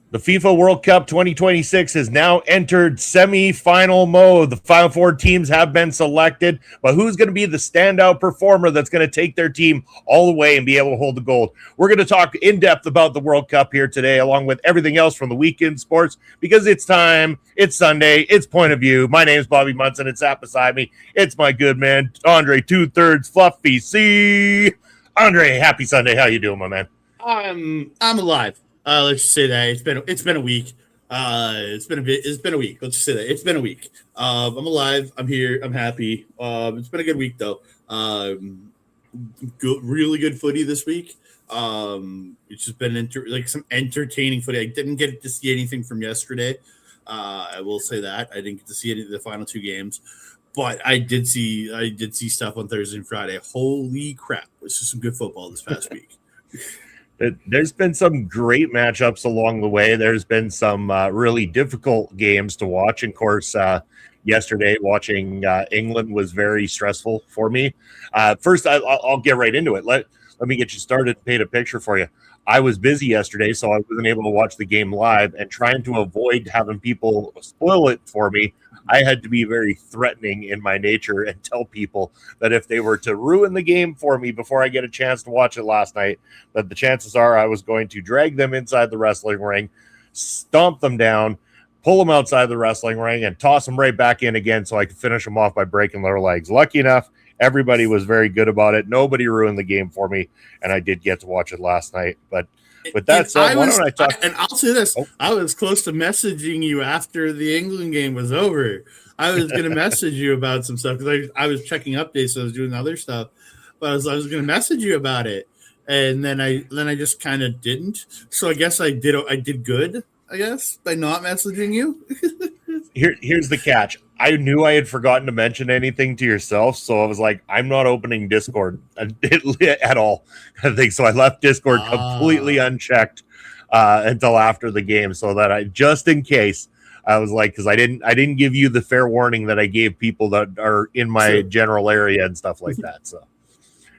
The FIFA World Cup 2026 has now entered semi-final mode. The final four teams have been selected, but who's going to be the standout performer that's going to take their team all the way and be able to hold the gold? We're going to talk in depth about the World Cup here today, along with everything else from the weekend sports, because it's time, it's Sunday, it's point of view. My name is Bobby Munson. It's sat beside me. It's my good man, Andre 2/3 Fluffy C. Andre, happy Sunday. How you doing, my man? I'm alive. Let's just say that it's been a week. It's been a week. Let's just say that it's been a week. I'm alive. I'm here. I'm happy. It's been a good week though. Really good footy this week. It's just been some entertaining footy. I didn't get to see anything from yesterday. I will say that I didn't get to see any of the final two games, but I did see stuff on Thursday and Friday. Holy crap! This is some good football this past week. There's been some great matchups along the way. There's been some really difficult games to watch. Of course, yesterday watching England was very stressful for me. First, I'll get right into it. Let me get you started and paint a picture for you. I was busy yesterday, so I wasn't able to watch the game live, and trying to avoid having people spoil it for me, I had to be very threatening in my nature and tell people that if they were to ruin the game for me before I get a chance to watch it last night, that the chances are I was going to drag them inside the wrestling ring, stomp them down, pull them outside the wrestling ring, and toss them right back in again so I could finish them off by breaking their legs. Lucky enough, everybody was very good about it. Nobody ruined the game for me, and I did get to watch it last night. But with that said, why don't I talk? And I'll say this: I was close to messaging you after the England game was over. I was going to message you about some stuff because I was checking updates. So I was doing other stuff, but I was going to message you about it, and then I just kind of didn't. So I guess I did good. I guess by not messaging you. Here's the catch. I knew I had forgotten to mention anything to yourself, so I was like, I'm not opening Discord at all. I think so. I left Discord completely unchecked until after the game, so that I just in case I was like, because I didn't give you the fair warning that I gave people that are in my general area and stuff like that. So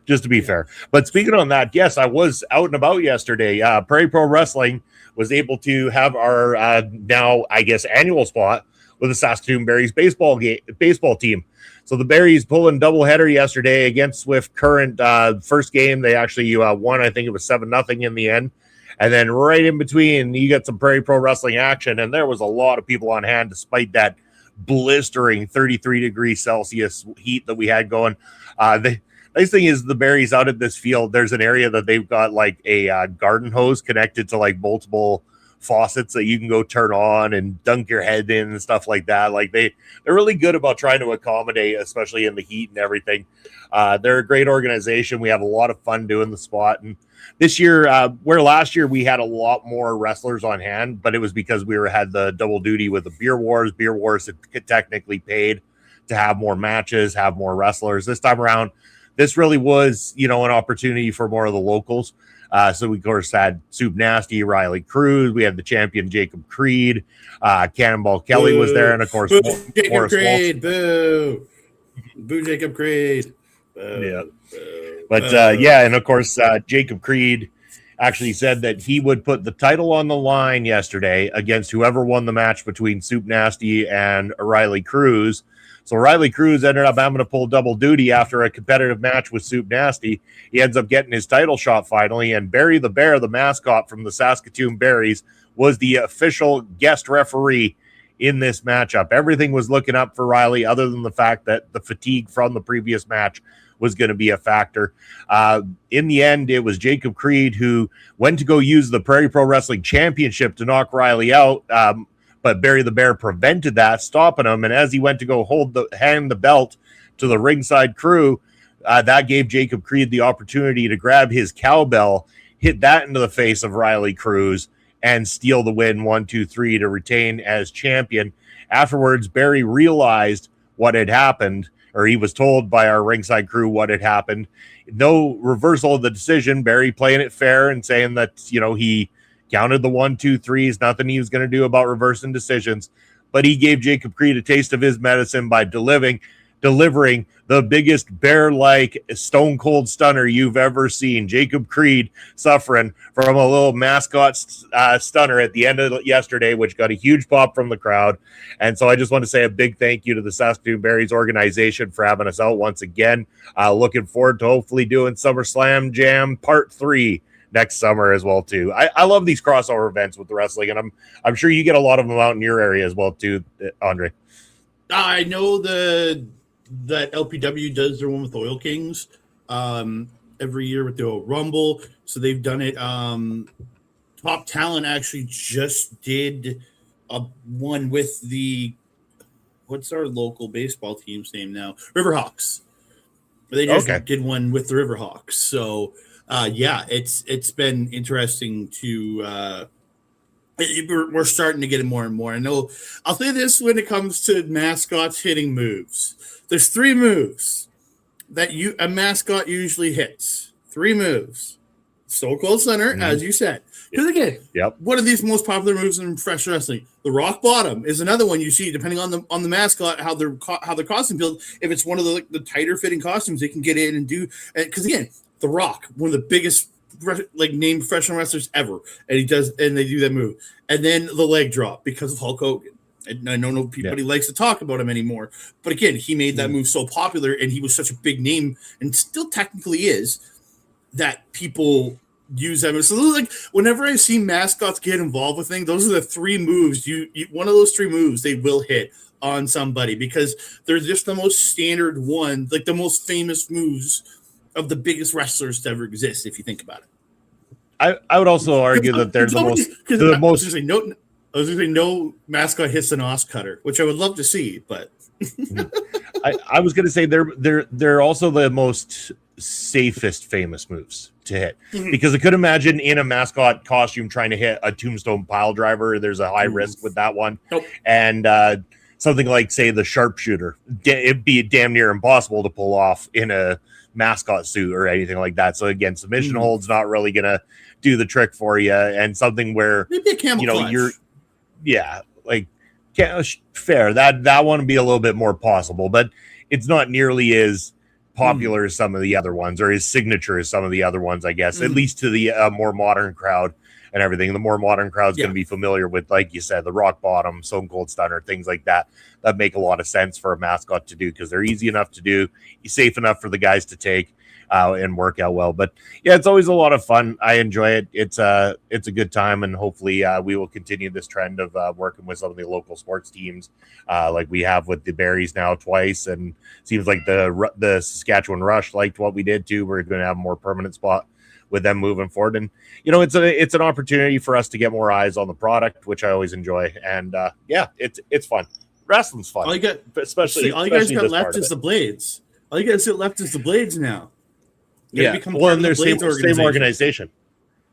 just to be fair. But speaking on that, yes, I was out and about yesterday. Prairie Pro Wrestling was able to have our now, I guess, annual spot with the Saskatoon Berries baseball team. So the Berries pulling doubleheader yesterday against Swift Current. First game, they actually won. I think it was 7-0 in the end. And then right in between, you got some Prairie Pro Wrestling action, and there was a lot of people on hand despite that blistering 33 degrees Celsius heat that we had going. The nice thing is the Berries out at this field, there's an area that they've got like a garden hose connected to like multiple faucets that you can go turn on and dunk your head in and stuff like that. Like they're really good about trying to accommodate, especially in the heat and everything. They're a great organization. We have a lot of fun doing the spot. And this year, where last year we had a lot more wrestlers on hand, but it was because we had the double duty with the Beer Wars. Beer Wars had technically paid to have more matches, have more wrestlers. This time around, this really was, an opportunity for more of the locals. So we, of course, had Soup Nasty, Riley Cruz. We had the champion, Jacob Creed. Cannonball Kelly was there. And, of course, Jacob Morris Creed. Boo. Boo, Jacob Creed. Yeah. But, and, of course, Jacob Creed actually said that he would put the title on the line yesterday against whoever won the match between Soup Nasty and Riley Cruz. So Riley Cruz ended up having to pull double duty after a competitive match with Soup Nasty. He ends up getting his title shot finally, and Barry the Bear, the mascot from the Saskatoon Berries, was the official guest referee in this matchup. Everything was looking up for Riley other than the fact that the fatigue from the previous match was going to be a factor. In the end, it was Jacob Creed who went to go use the Prairie Pro Wrestling Championship to knock Riley out, but Barry the Bear prevented that, stopping him. And as he went to go hand the belt to the ringside crew, that gave Jacob Creed the opportunity to grab his cowbell, hit that into the face of Riley Cruz, and steal the win 1-2-3 to retain as champion. Afterwards, Barry realized what had happened, or he was told by our ringside crew what had happened. No reversal of the decision. Barry playing it fair and saying that, he counted the 1-2-3s, nothing he was going to do about reversing decisions. But he gave Jacob Creed a taste of his medicine by delivering the biggest bear-like stone cold stunner you've ever seen. Jacob Creed suffering from a little mascot stunner at the end of yesterday, which got a huge pop from the crowd. And so I just want to say a big thank you to the Saskatoon Berries organization for having us out once again. Looking forward to hopefully doing SummerSlam Jam Part 3 next summer as well too. I love these crossover events with the wrestling, and I'm sure you get a lot of them out in your area as well too, Andre. I know that LPW does their one with Oil Kings every year with the Oil Rumble. So they've done it. Top Talent actually just did one with what's our local baseball team's name now? Riverhawks. They just did one with the Riverhawks. So yeah, it's been interesting to we're starting to get it more and more. I know I'll say this when it comes to mascots hitting moves. There's 3 moves that a mascot usually hits. 3 moves. Stone Cold Stunner, as you said. Because again, one of these most popular moves in professional wrestling, the Rock Bottom is another one you see depending on the mascot, how their costume built. If it's one of the tighter fitting costumes, they can get in and do. Because again, the Rock, one of the biggest named professional wrestlers ever, and they do that move, and then the leg drop because of Hulk Hogan. And I don't know if anybody likes to talk about him anymore, but again, he made that move so popular, and he was such a big name, and still technically is, that people use that move. So whenever I see mascots get involved with things, those are the 3 moves. One of those 3 moves they will hit on somebody because they're just the most standard one, like the most famous moves of the biggest wrestlers to ever exist, if you think about it. I would also argue that they're the most. I was going to say no mascot hits an os cutter, which I would love to see, but I was going to say they're also the most safest famous moves to hit because I could imagine in a mascot costume trying to hit a tombstone pile driver. There's a high risk with that one, and something like say the sharpshooter, it'd be damn near impossible to pull off in a mascot suit or anything like that. So again, submission hold's not really gonna do the trick for you, and something where maybe a camel clutch. Fair that one would be a little bit more possible, but it's not nearly as popular as some of the other ones, or as signature as some of the other ones, I guess, at least to the more modern crowd and everything. The more modern crowd's going to be familiar with, like you said, the Rock Bottom, Stone Cold Stunner, things like that make a lot of sense for a mascot to do because they're easy enough to do, safe enough for the guys to take and work out well. But yeah, it's always a lot of fun. I enjoy it. It's a good time, and hopefully we will continue this trend of working with some of the local sports teams like we have with the Berries now twice, and seems like the Saskatchewan Rush liked what we did too. We're going to have a more permanent spot with them moving forward, and it's an opportunity for us to get more eyes on the product, which I always enjoy. And it's fun. Wrestling's fun. All you guys got left is the blades. All you guys got left is the blades now. And there's same organization.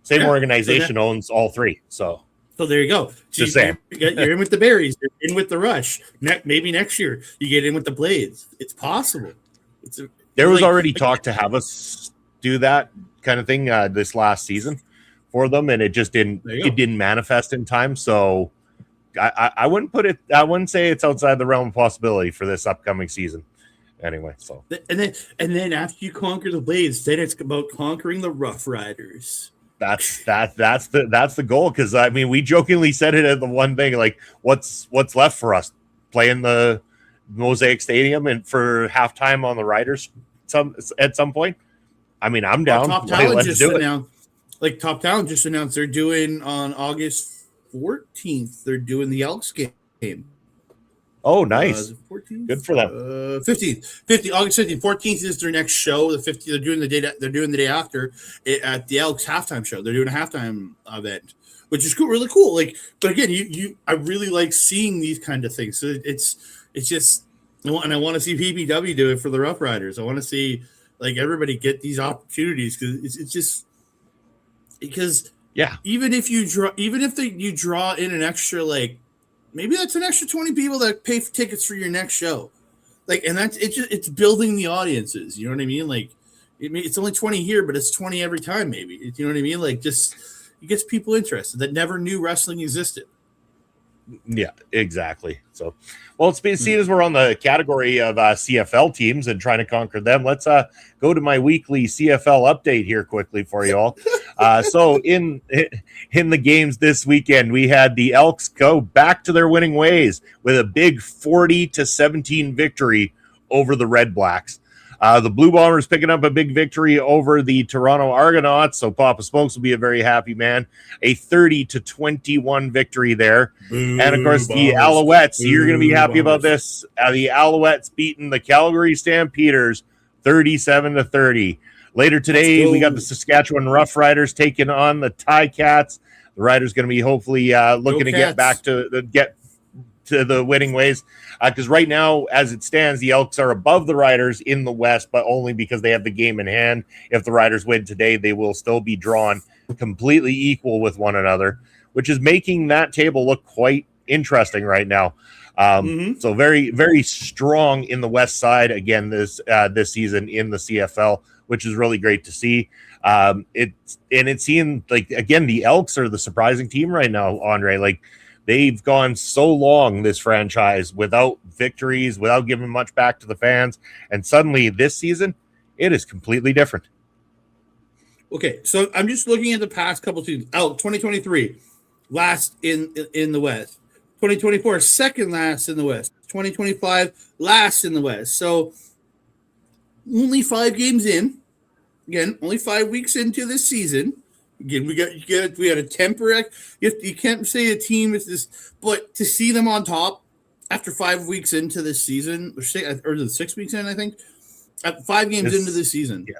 Same organization owns all 3. So there you go. Just saying. You're in with the Berries. You're in with the Rush. Maybe next year you get in with the Blades. It's possible. There was already talk to have us do that kind of thing this last season for them, and it just didn't manifest in time. So I wouldn't say it's outside the realm of possibility for this upcoming season. Anyway, so and then after you conquer the Blades, then it's about conquering the Rough Riders. That's the goal, because I mean we jokingly said it at the one thing, like what's left for us, playing the Mosaic Stadium and for halftime on the Riders at some point. I mean, I'm down. Top Talent just announced they're doing on August 14th. They're doing the Elks game. Oh, nice. 14th? Good for them. 15th. August 15th. 14th is their next show. The 15th, they're doing the day after at the Elks halftime show. They're doing a halftime event, which is cool, really cool. Like, but again, I really like seeing these kind of things. So it's just, and I want to see PPW do it for the Rough Riders. I want to see like everybody get these opportunities because even if you draw in an extra, like, maybe that's an extra 20 people that pay for tickets for your next show. Like, and it's building the audiences. You know what I mean? Like, it's only 20 here, but it's 20 every time, maybe. You know what I mean? Like, just it gets people interested that never knew wrestling existed. Yeah, exactly. So, well, seeing as we're on the category of CFL teams and trying to conquer them, let's go to my weekly CFL update here quickly for you all. So in the games this weekend, we had the Elks go back to their winning ways with a big 40-17 victory over the Red Blacks. The Blue Bombers picking up a big victory over the Toronto Argonauts, so Papa Smokes will be a very happy man. A 30-21 victory there. Boo, And of course, the Bombers. Alouettes, Boo, you're going to be happy about Bombers. this. The Alouettes beating the Calgary Stampeders 37-30. Later today, we got the Saskatchewan Roughriders taking on the Ticats. The Riders going to be hopefully looking to get back to the winning ways, because right now, as it stands, the Elks are above the Riders in the West, but only because they have the game in hand. If the Riders win today, they will still be drawn completely equal with one another, which is making that table look quite interesting right now. So very, very strong in the West side again this season in the CFL, which is really great to see. It seemed like, again, the Elks are the surprising team right now, Andre. Like, they've gone so long, this franchise, without victories, without giving much back to the fans. And suddenly this season, it is completely different. Okay, so I'm just looking at the past couple seasons. 2023, last in the West. 2024, second last in the West. 2025, last in the West. So only 5 games in. Again, only 5 weeks into this season. Again, we had a temporary. You can't say a team is this, but to see them on top after 5 weeks into this season, or 6 weeks in, I think, at 5 games into this season. Yeah,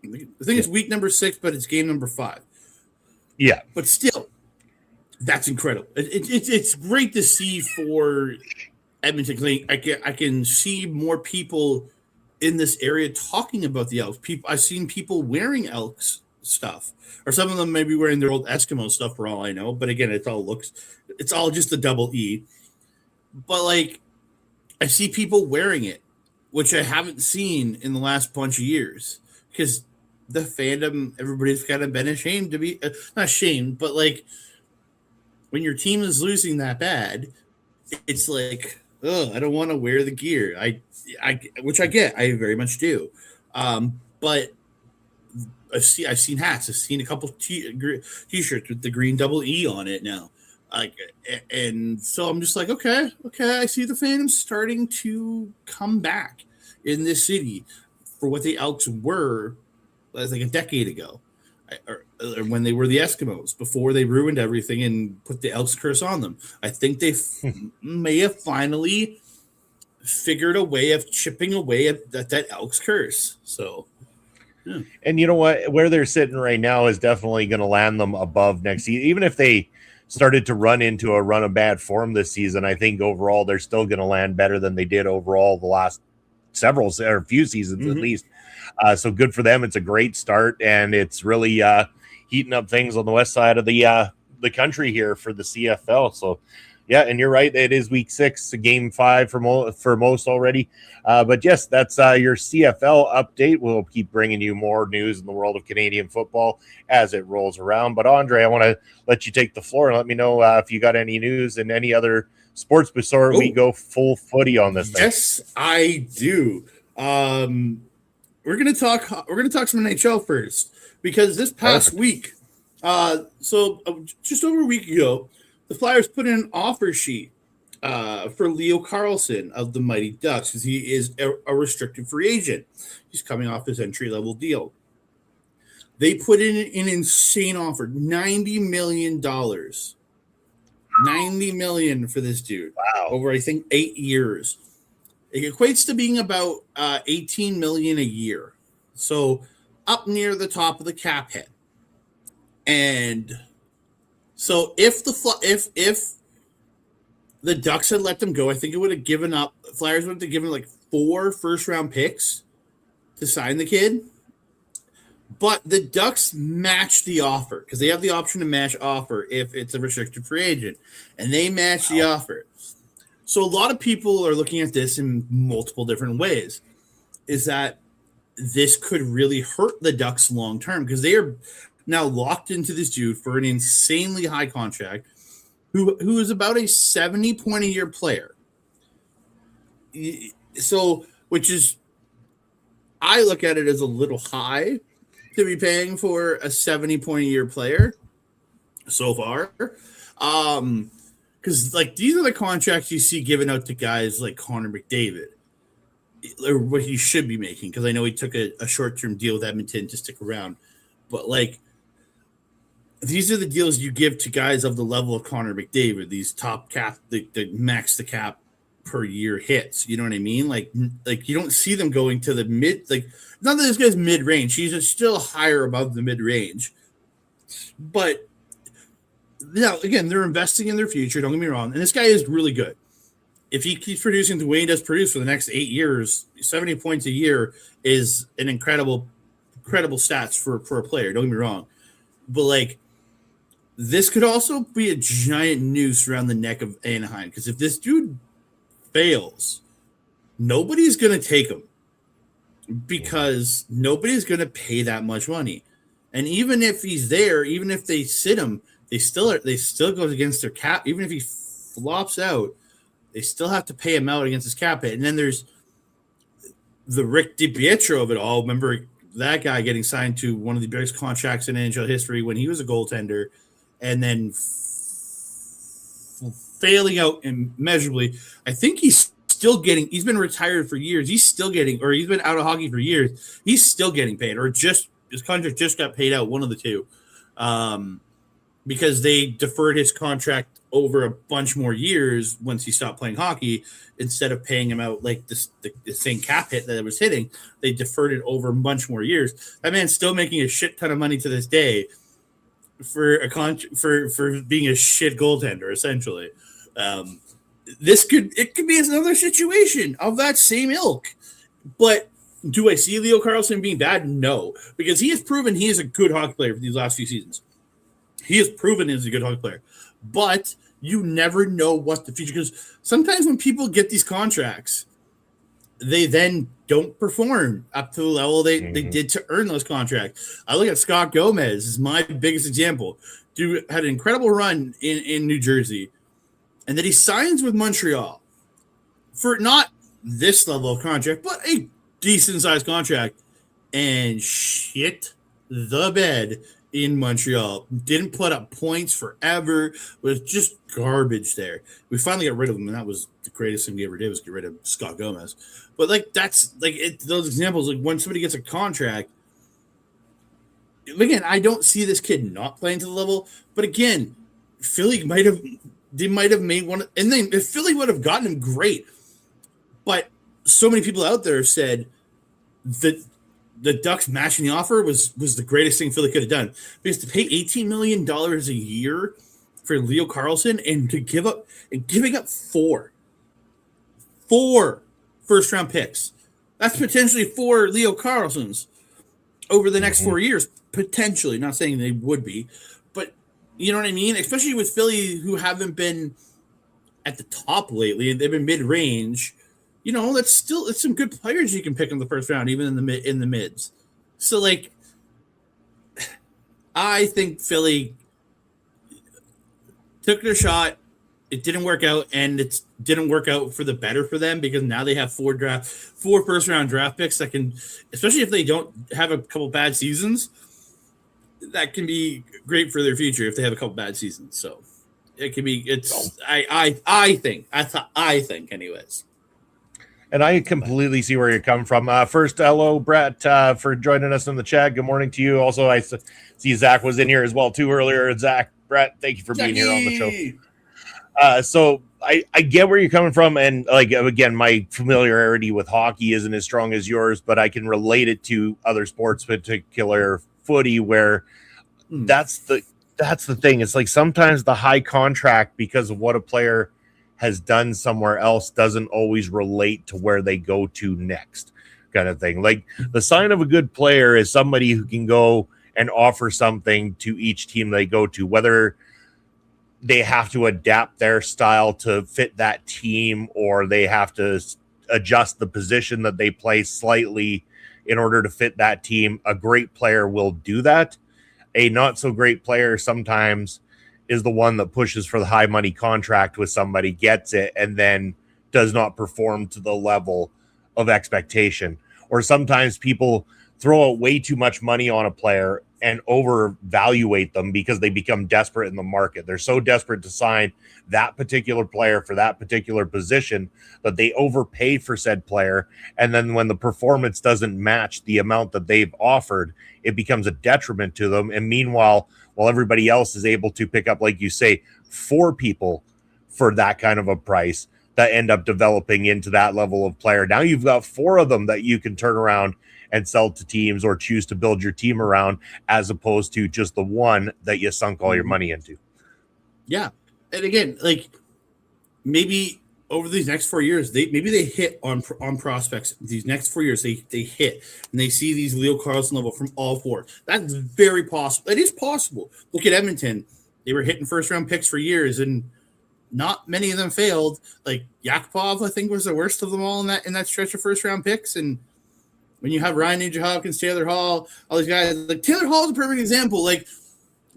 I think it's week number 6, but it's game number 5. Yeah, but still, that's incredible. It's great to see for Edmonton. I can see more people in this area talking about the Elks. I've seen people wearing Elks stuff, or some of them may be wearing their old Eskimo stuff for all I know. But again, it's all just the double E. But like, I see people wearing it, which I haven't seen in the last bunch of years, because the fandom, everybody's kind of been ashamed to be not ashamed, but like, when your team is losing that bad, it's like, oh, I don't want to wear the gear. Which I get, I very much do. But I've seen hats. I've seen a couple t-shirts with the green double E on it now. And so I'm just like, okay. I see the fandom starting to come back in this city for what the Elks were, like a decade ago, or when they were the Eskimos, before they ruined everything and put the Elks curse on them. I think they may have finally figured a way of chipping away at that Elks curse. So, yeah. And you know what? Where they're sitting right now is definitely going to land them above next season. Even if they started to run into a run of bad form this season, I think overall they're still going to land better than they did overall the last few seasons at least. So good for them. It's a great start, and it's really heating up things on the west side of the country here for the CFL. So, yeah, and you're right. It is week 6, game 5 for most already. But yes, that's your CFL update. We'll keep bringing you more news in the world of Canadian football as it rolls around. But Andre, I want to let you take the floor and let me know if you got any news and any other sports before we go full footy on this thing. Yes, I do. We're gonna talk some NHL first, because this past week, just over a week ago, the Flyers put in an offer sheet for Leo Carlson of the Mighty Ducks, because he is a restricted free agent. He's coming off his entry-level deal. They put in an insane offer, $90 million. $90 million for this dude. Wow. Over, I think, 8 years. It equates to being about $18 million a year. So up near the top of the cap head. And so if the Ducks had let them go, I think it would have given up. Flyers would have given like 4 first-round picks to sign the kid. But the Ducks matched the offer, because they have the option to match offer if it's a restricted free agent. And they matched the offer. So a lot of people are looking at this in multiple different ways. Is that this could really hurt the Ducks long term, because they are now locked into this dude for an insanely high contract. who is about a 70-point a year player. So, which is, I look at it as a little high to be paying for a 70-point a year player so far. Because like these are the contracts you see given out to guys like Connor McDavid, or what he should be making. Because I know he took a short-term deal with Edmonton to stick around, but like these are the deals you give to guys of the level of Connor McDavid. These top cap, the max the cap per year hits. You know what I mean? Like you don't see them going to the mid. Like not that this guy's mid range. He's still higher above the mid range, but. Now, again, they're investing in their future. Don't get me wrong. And this guy is really good. If he keeps producing the way he does produce for the next 8 years, 70 points a year is an incredible stats for a player. Don't get me wrong. But, like, this could also be a giant noose around the neck of Anaheim. Because if this dude fails, nobody's going to take him. Because nobody's going to pay that much money. And even if he's there, even if they sit him, they still goes against their cap. Even if he flops out, they still have to pay him out against his cap hit. And then there's the Rick DiPietro of it all. Remember that guy getting signed to one of the biggest contracts in NHL history when he was a goaltender, and then failing out immeasurably. I think he's been retired for years. He's been out of hockey for years. He's still getting paid, or just his contract just got paid out. One of the two. Because they deferred his contract over a bunch more years once he stopped playing hockey, instead of paying him out like the same cap hit that it was hitting, they deferred it over a bunch more years. That man's still making a shit ton of money to this day for being a shit goaltender, essentially. It could be another situation of that same ilk, but do I see Leo Carlsson being bad? No, because he has proven he is a good hockey player for these last few seasons. He has proven he's a good hockey player, but you never know what the future, because sometimes when people get these contracts, they then don't perform up to the level they did to earn those contracts. I look at Scott Gomez as my biggest example. Dude had an incredible run in New Jersey, and then he signs with Montreal for not this level of contract, but a decent-sized contract, and shit the bed in Montreal. Didn't put up points forever. Was just garbage there. We finally got rid of him, and that was the greatest thing we ever did, was get rid of Scott Gomez. But like that's like those examples, like when somebody gets a contract. Again, I don't see this kid not playing to the level, but again, Philly might have made one, and then if Philly would have gotten him, great. But so many people out there have said that the Ducks matching the offer was the greatest thing Philly could have done, because to pay $18 million a year for Leo Carlsson and to giving up four first-round picks, that's potentially 4 Leo Carlsons over the next 4 years, potentially. Not saying they would be, but you know what I mean? Especially with Philly, who haven't been at the top lately. They've been mid-range. You know, it's some good players you can pick in the first round, even in the mids. So, like, I think Philly took their shot. It didn't work out, and it didn't work out for the better for them, because now they have 4 first round draft picks that can, especially if they don't have a couple bad seasons, that can be great for their future if they have a couple bad seasons. So it can be. I think anyways. And I completely see where you're coming from. First, hello, Brett, for joining us in the chat. Good morning to you. Also, I see Zach was in here as well, too, earlier. Zach, Brett, thank you for being here on the show. So I get where you're coming from. And, like, again, my familiarity with hockey isn't as strong as yours, but I can relate it to other sports, particular footy, where that's the thing. It's like sometimes the high contract, because of what a player has done somewhere else, doesn't always relate to where they go to next, kind of thing. Like, the sign of a good player is somebody who can go and offer something to each team they go to, whether they have to adapt their style to fit that team, or they have to adjust the position that they play slightly in order to fit that team. A great player will do that. A not so great player sometimes is the one that pushes for the high money contract with somebody, gets it, and then does not perform to the level of expectation. Or sometimes people throw out way too much money on a player and overvaluate them because they become desperate in the market. They're so desperate to sign that particular player for that particular position that they overpay for said player. And then when the performance doesn't match the amount that they've offered, it becomes a detriment to them. And meanwhile, while everybody else is able to pick up, like you say, 4 people for that kind of a price that end up developing into that level of player, now you've got 4 of them that you can turn around and sell to teams or choose to build your team around, as opposed to just the one that you sunk all your money into. Yeah. And again, like maybe over these next 4 years, they hit on prospects. These next 4 years, they hit and they see these Leo Carlson level from all 4. That's very possible. It is possible. Look at Edmonton. They were hitting first round picks for years, and not many of them failed. Like Yakupov, I think, was the worst of them all in that stretch of first round picks. And when you have Ryan Nugent-Hopkins, Taylor Hall, all these guys, like Taylor Hall is a perfect example. Like,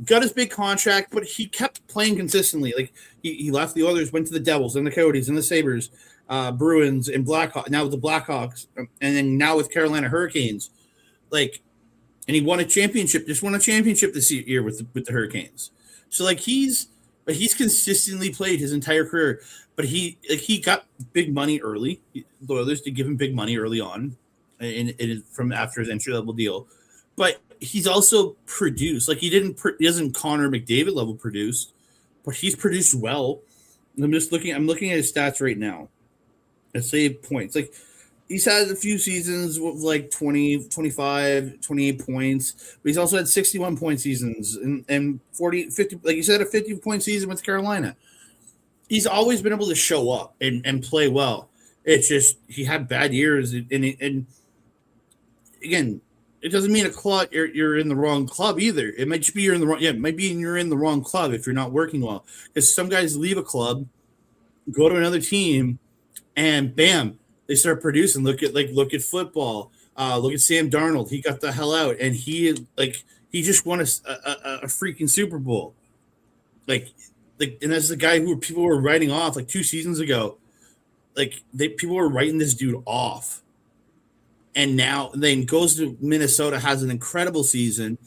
got his big contract, but he kept playing consistently. Like, he left the Oilers, went to the Devils and the Coyotes and the Sabres, Bruins and Blackhawks. Now with the Blackhawks, and then now with Carolina Hurricanes. Like, and he won a championship. Just won a championship this year with the Hurricanes. So like he's consistently played his entire career. But he got big money early. The Oilers did give him big money early on. From after his entry level deal, but he's also produced. Like he doesn't Connor McDavid level produce, but he's produced well. I'm looking at his stats right now. Let's say points. Like he's had a few seasons with like 20, 25, 28 points, but he's also had 61 point seasons and 40, 50, like you said, a 50 point season with Carolina. He's always been able to show up and play well. It's just he had bad years and again, it doesn't mean you're in the wrong club either. It might just be you're in the wrong. Yeah, it might be you're in the wrong club if you're not working well. Because some guys leave a club, go to another team, and bam, they start producing. Look at football. Look at Sam Darnold. He got the hell out, and he just won a freaking Super Bowl. And that's the guy who people were writing off like 2 seasons ago. People were writing this dude off. And now then goes to Minnesota, has an incredible season,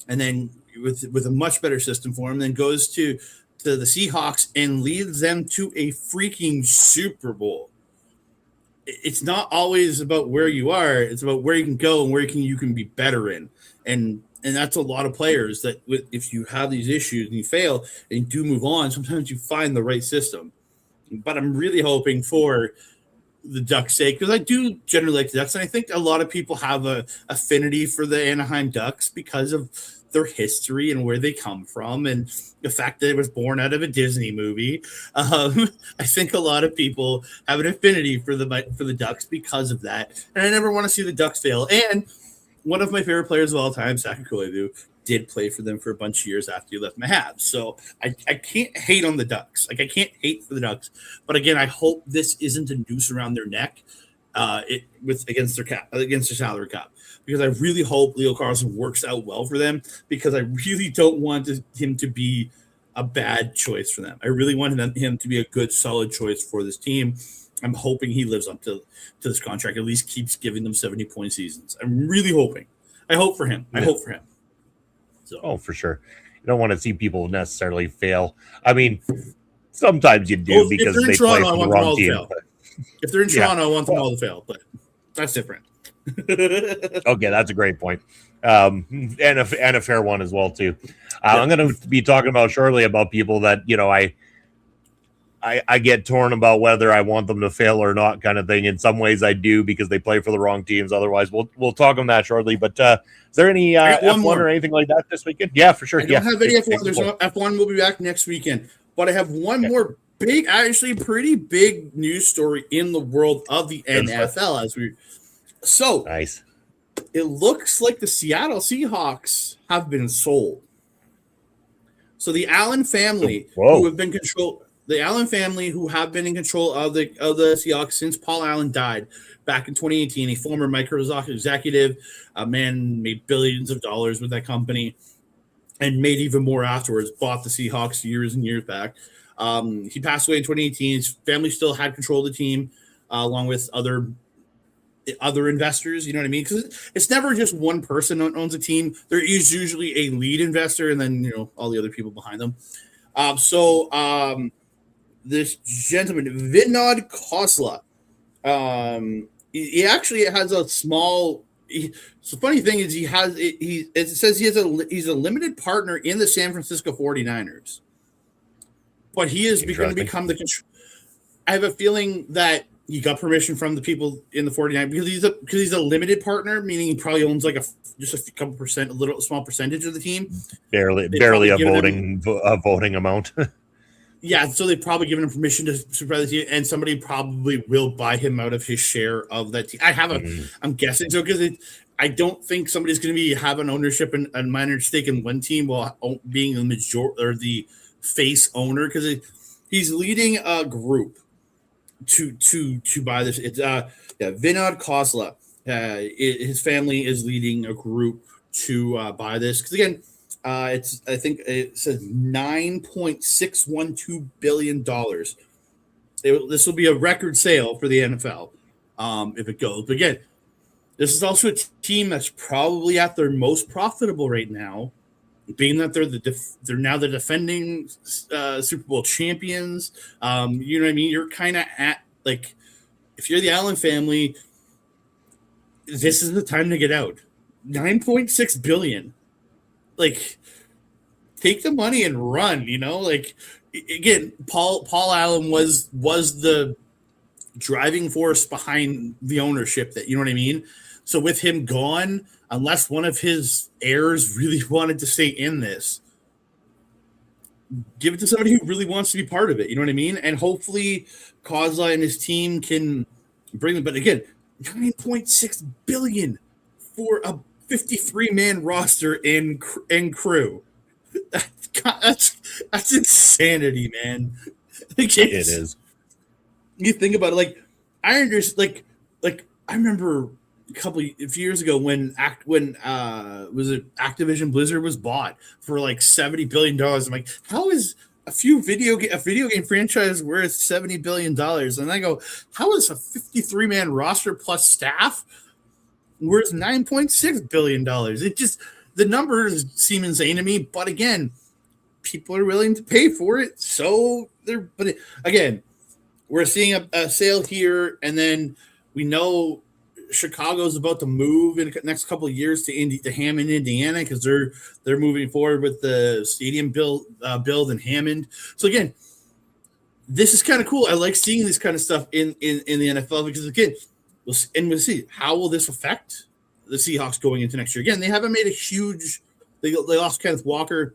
and then with a much better system for him, then goes to the Seahawks and leads them to a freaking Super Bowl. It's not always about where you are; it's about where you can go and where you can be better in. And that's a lot of players that if you have these issues and you fail and you do move on, sometimes you find the right system. But I'm really hoping for the Ducks' sake, because I do generally like the Ducks, and I think a lot of people have a affinity for the Anaheim Ducks because of their history and where they come from, and the fact that it was born out of a Disney movie. I think a lot of people have an affinity for the Ducks because of that, and I never want to see the Ducks fail. And one of my favorite players of all time, Saku Koivu, did play for them for a bunch of years after he left my Habs. So I can't hate on the Ducks. Like I can't hate for the Ducks. But again, I hope this isn't a noose around their neck against their salary cap. Because I really hope Leo Carlson works out well for them, because I really don't want him to be a bad choice for them. I really want him to be a good, solid choice for this team. I'm hoping he lives up to this contract, at least keeps giving them 70-point seasons. I'm really hoping. I hope for him. So. Oh, for sure. You don't want to see people necessarily fail. I mean, sometimes you do because they play for the wrong team. If they're in Toronto, I want them all to fail, but that's different. Okay, that's a great point. And a fair one as well, too. I'm going to be talking about shortly about people that, I get torn about whether I want them to fail or not, kind of thing. In some ways I do, because they play for the wrong teams. Otherwise, we'll talk on that shortly. But is there any F1 or anything like that this weekend? Yeah, for sure. I don't have any F1. There's no F1. We'll be back next weekend. But I have one more big, actually pretty big news story in the world of the NFL. Nice. It looks like the Seattle Seahawks have been sold. So the Allen family, who have been controlled. The Allen family, who have been in control of the Seahawks since Paul Allen died back in 2018, a former Microsoft executive, a man made billions of dollars with that company. and made even more afterwards, bought the Seahawks years and years back. He passed away in 2018. His family still had control of the team, along with other investors. You know what I mean? Because it's never just one person owns a team. There is usually a lead investor, and then all the other people behind them. This gentleman, Vinod Khosla, he actually has a small. So the funny thing is it says he's a limited partner in the San Francisco 49ers, but he is going to become I have a feeling that he got permission from the people in the 49 because he's a limited partner, meaning he probably owns like just a couple percent, a small percentage of the team. Barely a voting amount. Yeah, so they've probably given him permission to supervise the team, and somebody probably will buy him out of his share of that team. I'm guessing so because I don't think somebody's going to be having ownership and a minor stake in one team while being the majority or the face owner because he's leading a group to buy this. It's Vinod Khosla. His family is leading a group to buy this because again. I think it says $9.612 billion. This will be a record sale for the NFL if it goes. But again, this is also a team that's probably at their most profitable right now, being that they're now the defending Super Bowl champions. You know what I mean? You're kind of at like if you're the Allen family, this is the time to get out. $9.6 billion. Like, take the money and run, like again, Paul Allen was the driving force behind the ownership that, you know what I mean? So with him gone, unless one of his heirs really wanted to stay in this, give it to somebody who really wants to be part of it. You know what I mean? And hopefully Khosla and his team can bring them. But again, $9.6 billion for a 53-man roster and crew. That's insanity, man. It is. You think about it, like I understand, like I remember a few years ago when was it Activision Blizzard was bought for like $70 billion. I'm like, how is a video game franchise worth $70 billion? And I go, how is a 53-man roster plus staff worth $9.6 billion? It just, the numbers seem insane to me, but again, people are willing to pay for it. So again, we're seeing a sale here, and then we know Chicago's about to move in the next couple of years to Hammond, Indiana, because they're moving forward with the stadium build in Hammond. So again, this is kind of cool. I like seeing this kind of stuff in the NFL because again, we'll see how will this affect the Seahawks going into next year. Again, they haven't made a huge. They lost Kenneth Walker.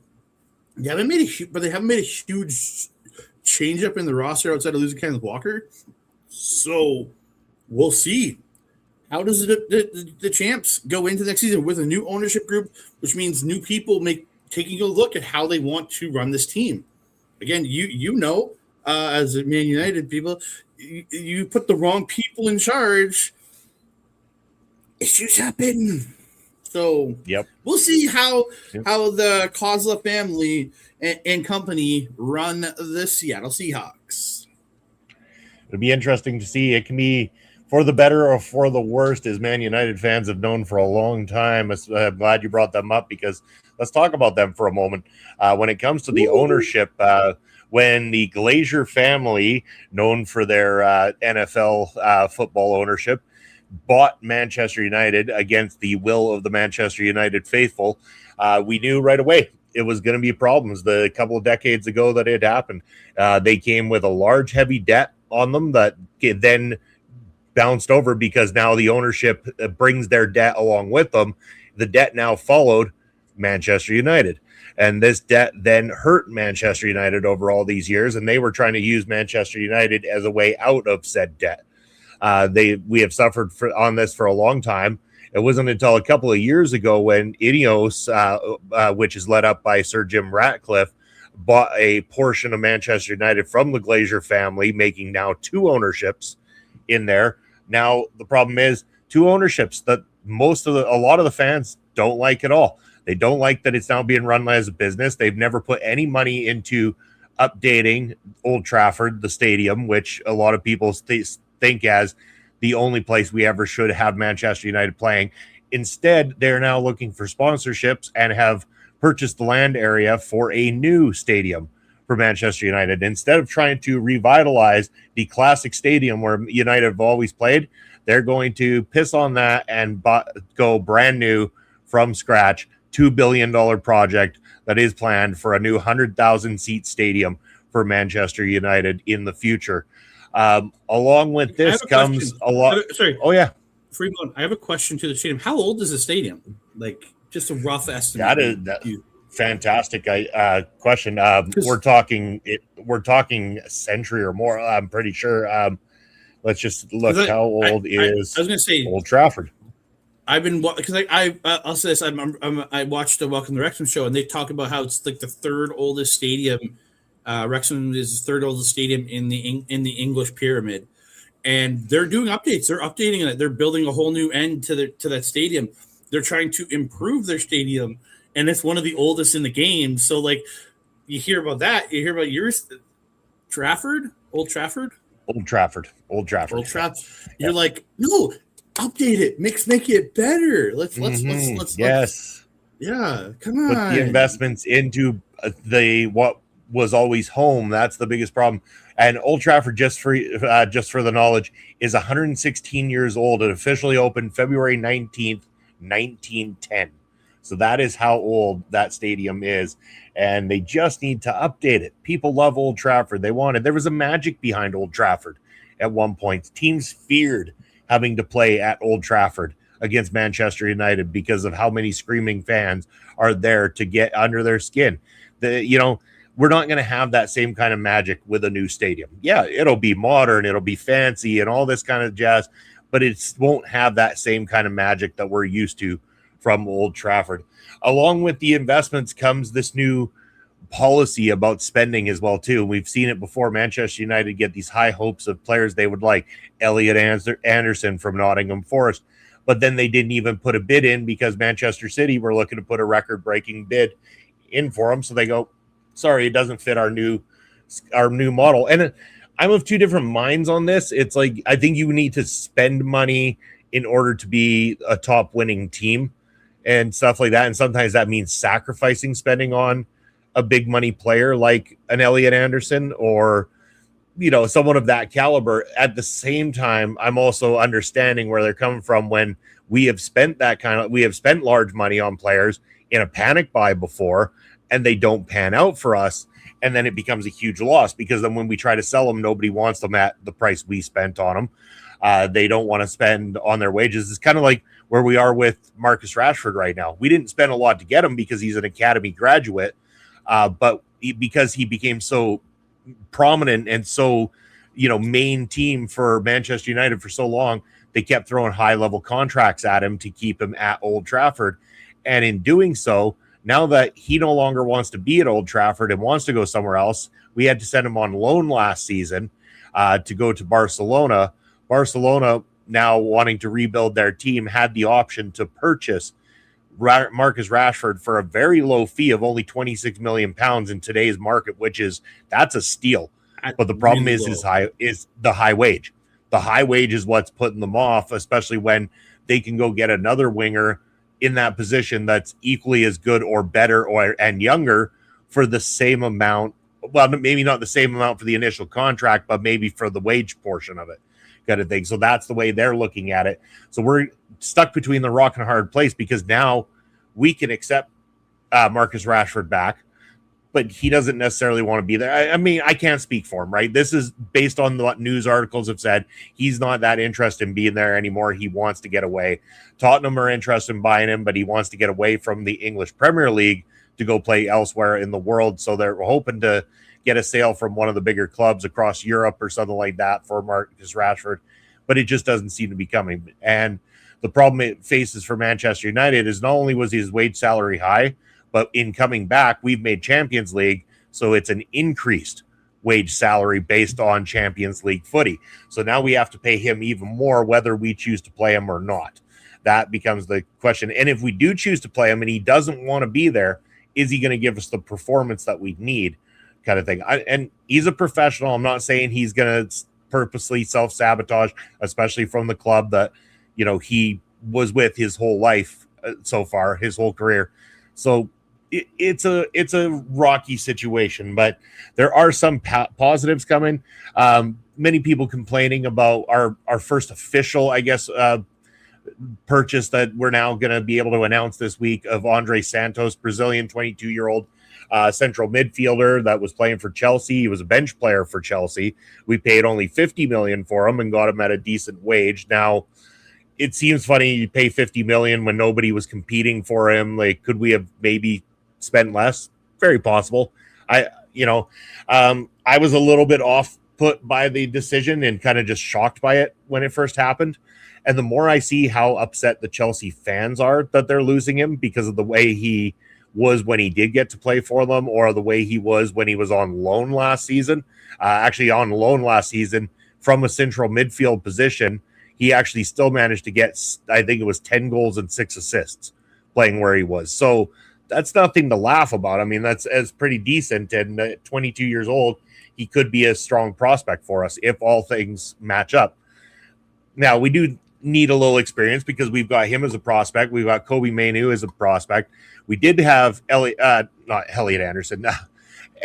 They haven't made a huge change up in the roster outside of losing Kenneth Walker. So we'll see. How does the champs go into next season with a new ownership group, which means new people taking a look at how they want to run this team? Again, as a Man United people, you put the wrong people in charge, issues happen. So we'll see how the Khosla family and company run the Seattle Seahawks. It'll be interesting to see. It can be for the better or for the worst, as Man United fans have known for a long time. I'm glad you brought them up because let's talk about them for a moment. When it comes to the ownership, when the Glazer family, known for their NFL football ownership, bought Manchester United against the will of the Manchester United faithful, we knew right away it was going to be problems. The couple of decades ago that it happened, they came with a large, heavy debt on them that then bounced over because now the ownership brings their debt along with them. The debt now followed Manchester United. And this debt then hurt Manchester United over all these years, and they were trying to use Manchester United as a way out of said debt. We have suffered on this for a long time. It wasn't until a couple of years ago when Ineos, which is led up by Sir Jim Ratcliffe, bought a portion of Manchester United from the Glazer family, making now two ownerships in there. Now the problem is two ownerships that a lot of the fans don't like at all. They don't like that it's now being run as a business. They've never put any money into updating Old Trafford, the stadium, which a lot of people think as the only place we ever should have Manchester United playing. Instead, they're now looking for sponsorships and have purchased the land area for a new stadium for Manchester United. Instead of trying to revitalize the classic stadium where United have always played, they're going to piss on that and go brand new from scratch. $2 billion project that is planned for a new 100,000 seat stadium for Manchester United in the future. Along with this comes a lot. Sorry. Oh, yeah. Fremont, I have a question to the stadium. How old is the stadium? Like, just a rough estimate. That is fantastic question. We're talking a century or more. I'm pretty sure. Let's just look. How old is I was going to say Old Trafford? I've been because I'll say this. I watched the Welcome to Wrexham show, and they talk about how it's like the third oldest stadium. Wrexham is the third oldest stadium in the English pyramid, and they're doing updates. They're updating it. They're building a whole new end to that stadium. They're trying to improve their stadium, and it's one of the oldest in the game. So, like, you hear about that. You hear about yours, Old Trafford. You're like, no, update it. Make it better. Let's yes. Yeah, come on. Put the investments into what was always home. That's the biggest problem. And Old Trafford, just for the knowledge, is 116 years old. It officially opened February 19th, 1910. So that is how old that stadium is. And they just need to update it. People love Old Trafford. There was a magic behind Old Trafford at one point. Teams feared having to play at Old Trafford against Manchester United because of how many screaming fans are there to get under their skin. We're not going to have that same kind of magic with a new stadium. Yeah, it'll be modern, it'll be fancy and all this kind of jazz, but it won't have that same kind of magic that we're used to from Old Trafford. Along with the investments comes this new policy about spending as well too. We've seen it before. Manchester United get these high hopes of players they would like. Elliot Anderson from Nottingham Forest. But then they didn't even put a bid in because Manchester City were looking to put a record-breaking bid in for him. So they go, sorry, it doesn't fit our new model. And I'm of two different minds on this. It's like, I think you need to spend money in order to be a top winning team and stuff like that. And sometimes that means sacrificing spending on a big money player like an Elliot Anderson or, someone of that caliber. At the same time, I'm also understanding where they're coming from when we have spent large money on players in a panic buy before and they don't pan out for us. And then it becomes a huge loss because then when we try to sell them, nobody wants them at the price we spent on them. They don't want to spend on their wages. It's kind of like where we are with Marcus Rashford right now. We didn't spend a lot to get him because he's an academy graduate, but because he became so prominent and so, main team for Manchester United for so long, they kept throwing high-level contracts at him to keep him at Old Trafford. And in doing so, now that he no longer wants to be at Old Trafford and wants to go somewhere else, we had to send him on loan last season to go to Barcelona. Barcelona, now wanting to rebuild their team, had the option to purchase Marcus Rashford for a very low fee of only £26 million in today's market, that's a steal. But the problem is the high wage. The high wage is what's putting them off, especially when they can go get another winger in that position that's equally as good or better and younger for the same amount. Well, maybe not the same amount for the initial contract, but maybe for the wage portion of it, kind of thing. So that's the way they're looking at it. So we're stuck between the rock and a hard place because now we can accept Marcus Rashford back, but he doesn't necessarily want to be there. I mean, I can't speak for him, right? This is based on what news articles have said. He's not that interested in being there anymore. He wants to get away. Tottenham are interested in buying him, but he wants to get away from the English Premier League to go play elsewhere in the world. So they're hoping to get a sale from one of the bigger clubs across Europe or something like that for Marcus Rashford, but it just doesn't seem to be coming. And the problem it faces for Manchester United is not only was his wage salary high, but in coming back, we've made Champions League, so it's an increased wage salary based on Champions League footy. So now we have to pay him even more, whether we choose to play him or not. That becomes the question. And if we do choose to play him and he doesn't want to be there, is he going to give us the performance that we need, kind of thing? And he's a professional. I'm not saying he's going to purposely self-sabotage, especially from the club that, you know, he was with his whole life so far, his whole career. So it's a rocky situation, but there are some positives coming. Many people complaining about our first official, I guess, purchase that we're now going to be able to announce this week of Andre Santos, Brazilian 22-year-old central midfielder that was playing for Chelsea. He was a bench player for Chelsea. We paid only $50 million for him and got him at a decent wage. Now, it seems funny you pay $50 million when nobody was competing for him. Like, could we have maybe spent less? Very possible. I was a little bit off put by the decision and kind of just shocked by it when it first happened. And the more I see how upset the Chelsea fans are that they're losing him because of the way he was when he did get to play for them, or the way he was when he was on loan last season, on loan last season from a central midfield position, he actually still managed to get, I think it was 10 goals and 6 assists playing where he was. So that's nothing to laugh about. I mean, that's pretty decent. And at 22 years old, he could be a strong prospect for us if all things match up. Now, we do need a little experience because we've got him as a prospect. We've got Kobe Mainoo as a prospect. We did have not Elliot Anderson,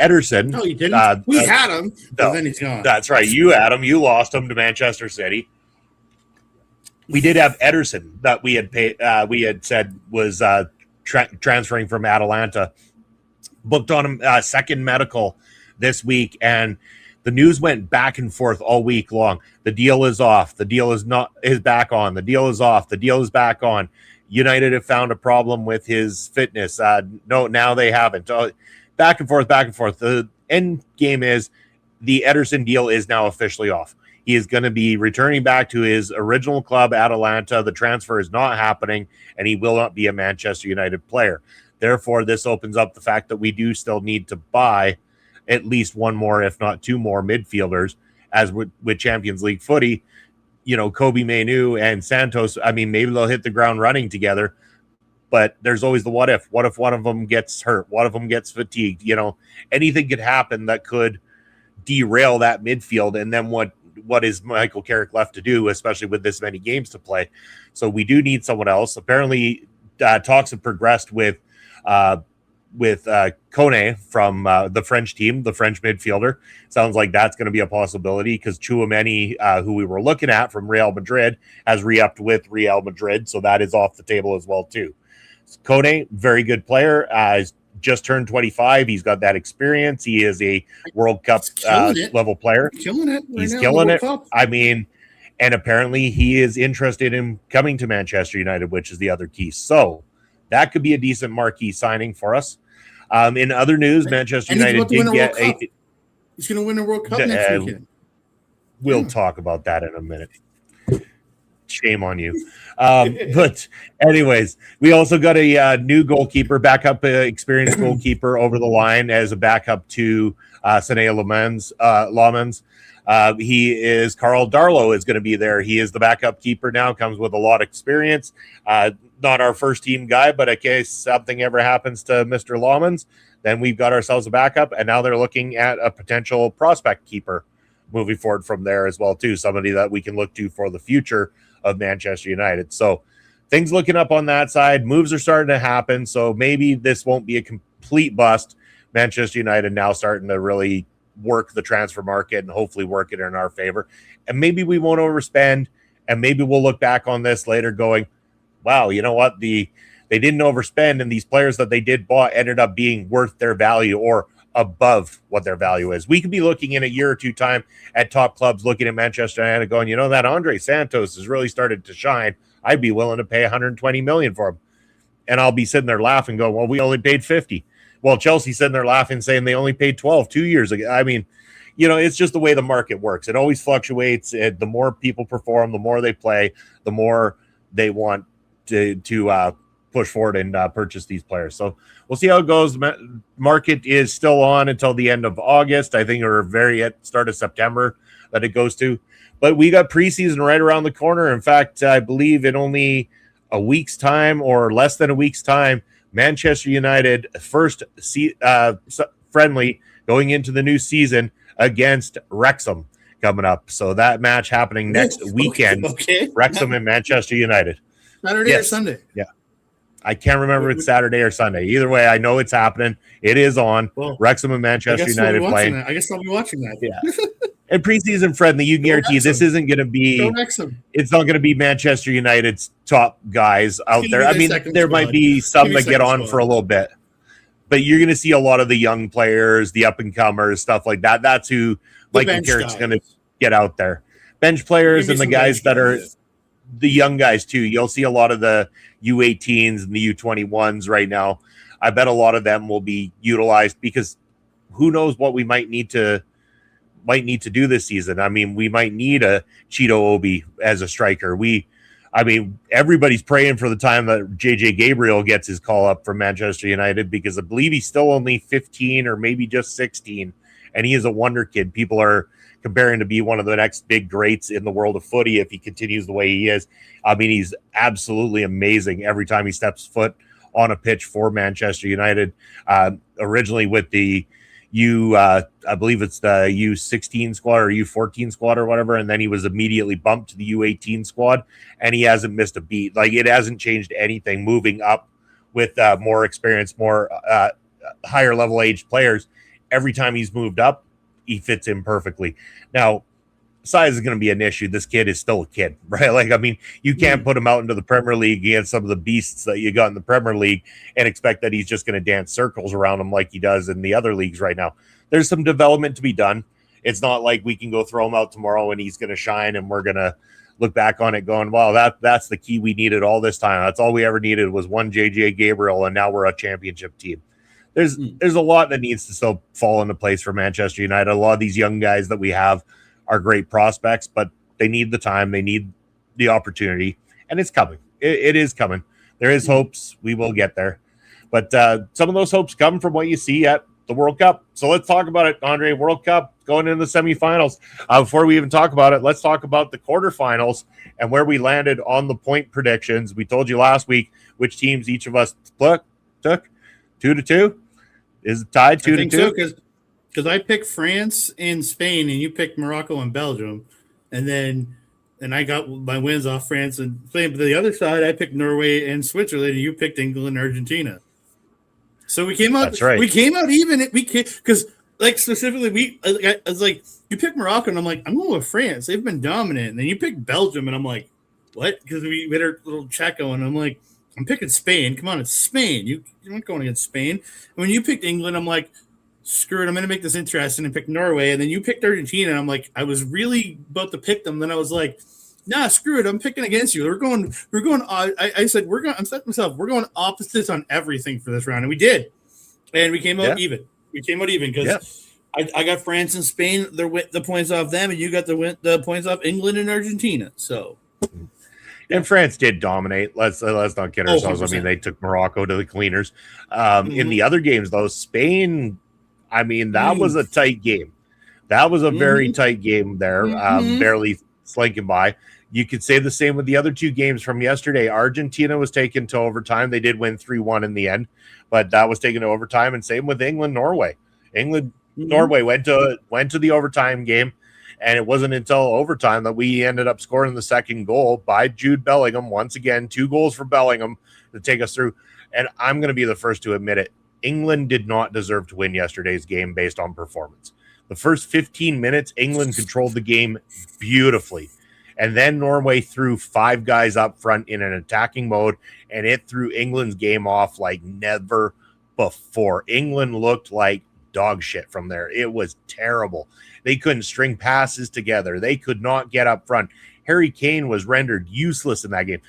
Ederson. No, you didn't. We had him, but then he's gone. That's right. You had him. You lost him to Manchester City. We did have Ederson that we had paid. We had said was transferring from Atalanta. Booked on him second medical this week, and the news went back and forth all week long. The deal is off. The deal is back on. The deal is off. The deal is back on. United have found a problem with his fitness. No, now they haven't. Back and forth, back and forth. The end game is the Ederson deal is now officially off. He is going to be returning back to his original club, Atalanta. The transfer is not happening, and he will not be a Manchester United player. Therefore, this opens up the fact that we do still need to buy at least one more, if not two more midfielders, as with Champions League footy. You know, Kobe Mainoo and Santos, I mean, maybe they'll hit the ground running together, but there's always the what if. What if one of them gets hurt? What if them gets fatigued? You know, anything could happen that could derail that midfield. And then what is Michael Carrick left to do, especially with this many games to play? So we do need someone else. Apparently, talks have progressed with Kone from the French team, the French midfielder. Sounds like that's going to be a possibility because Tchouaméni, who we were looking at from Real Madrid, has re-upped with Real Madrid, so that is off the table as well too. Kone, very good player. He's just turned 25. He's got that experience. He is a World Cup level player. Killing it. He's killing it. I mean, and apparently he is interested in coming to Manchester United, which is the other key. So that could be a decent marquee signing for us. In other news, Manchester United did get a. He's going to win the World Cup next weekend. We'll talk about that in a minute. Shame on you. But anyways, we also got a new goalkeeper, backup experienced goalkeeper over the line as a backup to Sané Lamans. He is Carl Darlow is going to be there. He is the backup keeper now, comes with a lot of experience. Not our first team guy, but in case something ever happens to Mr. Lamans, then we've got ourselves a backup, and now they're looking at a potential prospect keeper moving forward from there as well too, somebody that we can look to for the future of Manchester United. So things looking up on that side. Moves are starting to happen, so maybe this won't be a complete bust. Manchester United now starting to really work the transfer market and hopefully work it in our favor. And maybe we won't overspend, and maybe we'll look back on this later going, wow, you know what? They didn't overspend, and these players that they did bought ended up being worth their value or above what their value is. We could be looking in a year or two time at top clubs looking at Manchester United going, you know, that Andre Santos has really started to shine. I'd be willing to pay 120 million for him. And I'll be sitting there laughing going, well, we only paid 50. Well, Chelsea's sitting there laughing saying they only paid 12 2 years ago. I mean, you know, it's just the way the market works. It always fluctuates. The more people perform, the more they play, the more they want to push forward and purchase these players. So we'll see how it goes. Market is still on until the end of August. I think, or very at start of September that it goes to. But we got preseason right around the corner. In fact, I believe in only a week's time or less than a week's time, Manchester United first friendly going into the new season against Wrexham coming up. So that match happening next weekend. Okay. Wrexham and Manchester United. Saturday or Sunday? Yeah. I can't remember if it's Saturday or Sunday. Either way, I know it's happening. It is on. Well, Wrexham and Manchester United playing. I guess I'll be watching that. Yeah. And preseason friendly, you can guarantee this isn't going to be. It's not going to be Manchester United's top guys out there. I mean, there might be some that get on for a little bit, but you're going to see a lot of the young players, the up and comers, stuff like that. That's who Mike Carrick's going to get out there. Bench players and the guys that are the young guys too. You'll see a lot of the U18s and the U21s right now. I bet a lot of them will be utilized because who knows what we might need to do this season. I mean, we might need a Cheeto Obi as a striker. Everybody's praying for the time that JJ Gabriel gets his call up from Manchester United because I believe he's still only 15 or maybe just 16, and he is a wonder kid. People are comparing to be one of the next big greats in the world of footy if he continues the way he is. I mean, he's absolutely amazing every time he steps foot on a pitch for Manchester United. Originally with the I believe it's the U16 squad or U14 squad or whatever, and then he was immediately bumped to the U18 squad, and he hasn't missed a beat. Like, it hasn't changed anything moving up with more experience, more higher level age players. Every time he's moved up, he fits in perfectly. Now, size is going to be an issue. This kid is still a kid, right? Like, I mean, you can't put him out into the Premier League against some of the beasts that you got in the Premier League and expect that he's just going to dance circles around him like he does in the other leagues right now. There's some development to be done. It's not like we can go throw him out tomorrow and he's going to shine and we're going to look back on it going, wow, that's the key we needed all this time. That's all we ever needed was one JJ Gabriel, and now we're a championship team. There's a lot that needs to still fall into place for Manchester United. A lot of these young guys that we have are great prospects, but they need the time, they need the opportunity, and it's coming. It is coming. There is hopes we will get there, but some of those hopes come from what you see at the World Cup. So let's talk about it, Andre. World Cup going into the semifinals. Before we even talk about it, let's talk about the quarterfinals and where we landed on the point predictions. We told you last week which teams each of us took 2-2. Is it tied 2-2? So, because I picked France and Spain, and you picked Morocco and Belgium, and I got my wins off France and Spain. But the other side, I picked Norway and Switzerland, and you picked England and Argentina. So we came out. That's right. We came out even. Because specifically, I was like, you picked Morocco, and I'm like, I'm going with France. They've been dominant. And then you picked Belgium, and I'm like, what? Because we had our little check going. I'm like, I'm picking Spain. Come on, it's Spain. You weren't going against Spain. And when you picked England, I'm like, screw it. I'm going to make this interesting and pick Norway. And then you picked Argentina. And I'm like, I was really about to pick them. Then I was like, nah, screw it. I'm picking against you. We're going. I said, I'm setting myself. We're going opposites on everything for this round. And we did. And we came out even. We came out even because I got France and Spain, the points off them. And you got the points off England and Argentina. So. And France did dominate. Let's not kid ourselves. 100%. I mean, they took Morocco to the cleaners. In the other games, though, Spain, I mean, that was a tight game. That was a very tight game there, barely slinking by. You could say the same with the other two games from yesterday. Argentina was taken to overtime. They did win 3-1 in the end, but that was taken to overtime. And same with England, Norway. Norway went to the overtime game. And it wasn't until overtime that we ended up scoring the second goal by Jude Bellingham. Once again, 2 goals for Bellingham to take us through. And I'm going to be the first to admit it. England did not deserve to win yesterday's game based on performance. The first 15 minutes, England controlled the game beautifully. And then Norway threw 5 guys up front in an attacking mode, and it threw England's game off like never before. England looked like dog shit from there. It was terrible. They couldn't string passes together. They could not get up front. Harry Kane was rendered useless in that game.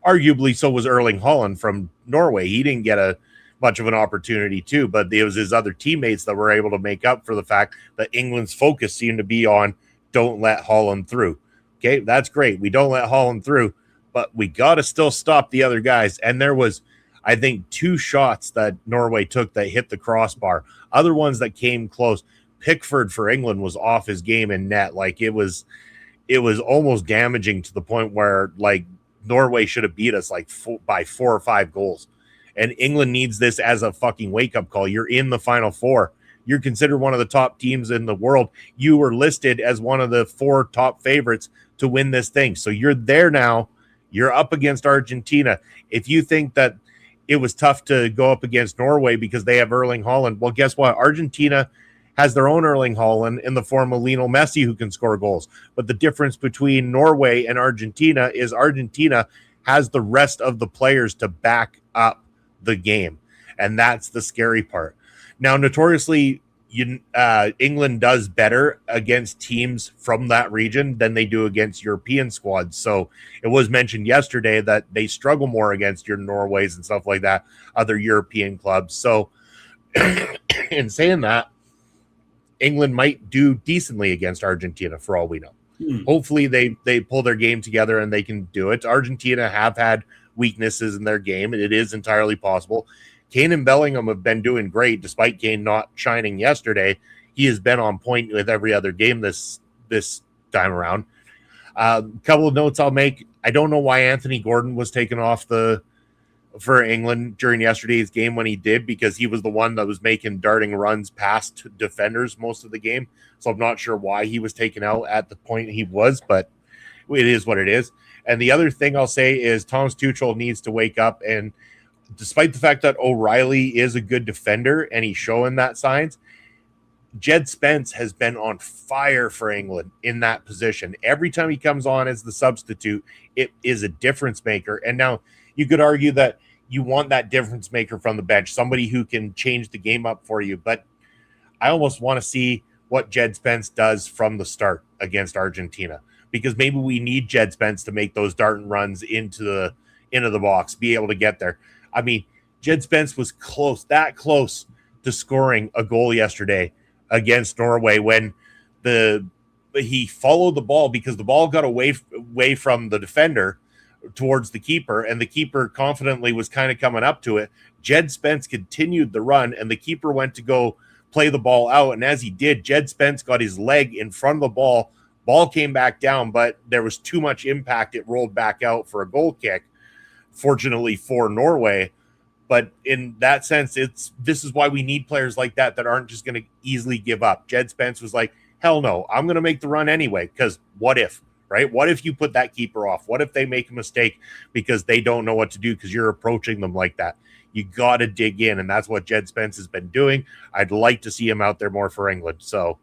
Arguably, so was Erling Haaland from Norway. He didn't get much of an opportunity too, but it was his other teammates that were able to make up for the fact that England's focus seemed to be on don't let Haaland through. Okay, that's great. We don't let Haaland through, but we got to still stop the other guys. And there was, I think, 2 shots that Norway took that hit the crossbar. Other ones that came close. Pickford for England was off his game in net. Like, it was almost damaging to the point where, like, Norway should have beat us like by 4 or 5 goals. And England needs this as a fucking wake-up call. You're in the Final Four. You're considered one of the top teams in the world. You were listed as one of the 4 top favorites to win this thing. So you're there now. You're up against Argentina. If you think that it was tough to go up against Norway because they have Erling Haaland, well, guess what? Argentina has their own Erling Haaland in the form of Lionel Messi, who can score goals. But the difference between Norway and Argentina is Argentina has the rest of the players to back up the game. And that's the scary part. Now, notoriously, England does better against teams from that region than they do against European squads. So it was mentioned yesterday that they struggle more against your Norways and stuff like that, other European clubs. So in saying that, England might do decently against Argentina for all we know. Hopefully they pull their game together and they can do it. Argentina have had weaknesses in their game, and it is entirely possible. Kane and Bellingham have been doing great, despite Kane not shining yesterday. He has been on point with every other game this time around. A couple of notes I'll make. I don't know why Anthony Gordon was taken off for England during yesterday's game when he did, because he was the one that was making darting runs past defenders most of the game. So I'm not sure why he was taken out at the point he was, but it is what it is. And the other thing I'll say is Thomas Tuchel needs to wake up, and despite the fact that O'Reilly is a good defender and he's showing that signs, Jed Spence has been on fire for England in that position. Every time he comes on as the substitute, it is a difference maker. And now you could argue that you want that difference maker from the bench, somebody who can change the game up for you. But I almost want to see what Jed Spence does from the start against Argentina, because maybe we need Jed Spence to make those dart and runs into the box, be able to get there. I mean, Jed Spence was close to scoring a goal yesterday against Norway when he followed the ball because the ball got away from the defender towards the keeper, and the keeper confidently was kind of coming up to it. Jed Spence continued the run, and the keeper went to go play the ball out, and as he did, Jed Spence got his leg in front of the ball. Ball came back down, but there was too much impact. It rolled back out for a goal kick, fortunately for Norway. But in that sense, this is why we need players like that aren't just going to easily give up. Jed Spence was like, hell no, I'm going to make the run anyway, because what if, right? What if you put that keeper off? What if they make a mistake because they don't know what to do because you're approaching them like that? You got to dig in, and that's what Jed Spence has been doing. I'd like to see him out there more for England. So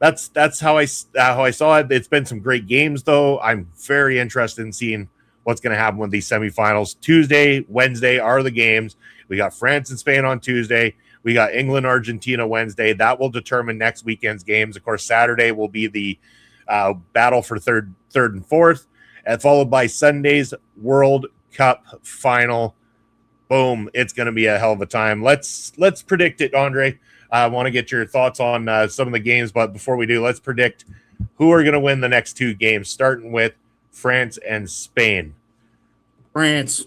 that's how I saw it. It's been some great games, though. I'm very interested in seeing what's going to happen with these semifinals. Tuesday, Wednesday are the games. We got France and Spain on Tuesday. We got England, Argentina Wednesday. That will determine next weekend's games. Of course, Saturday will be the battle for third and fourth, and followed by Sunday's World Cup Final. Boom! It's going to be a hell of a time. Let's predict it, Andre. I want to get your thoughts on some of the games, but before we do, let's predict who are going to win the next 2 games, starting with France and Spain. France.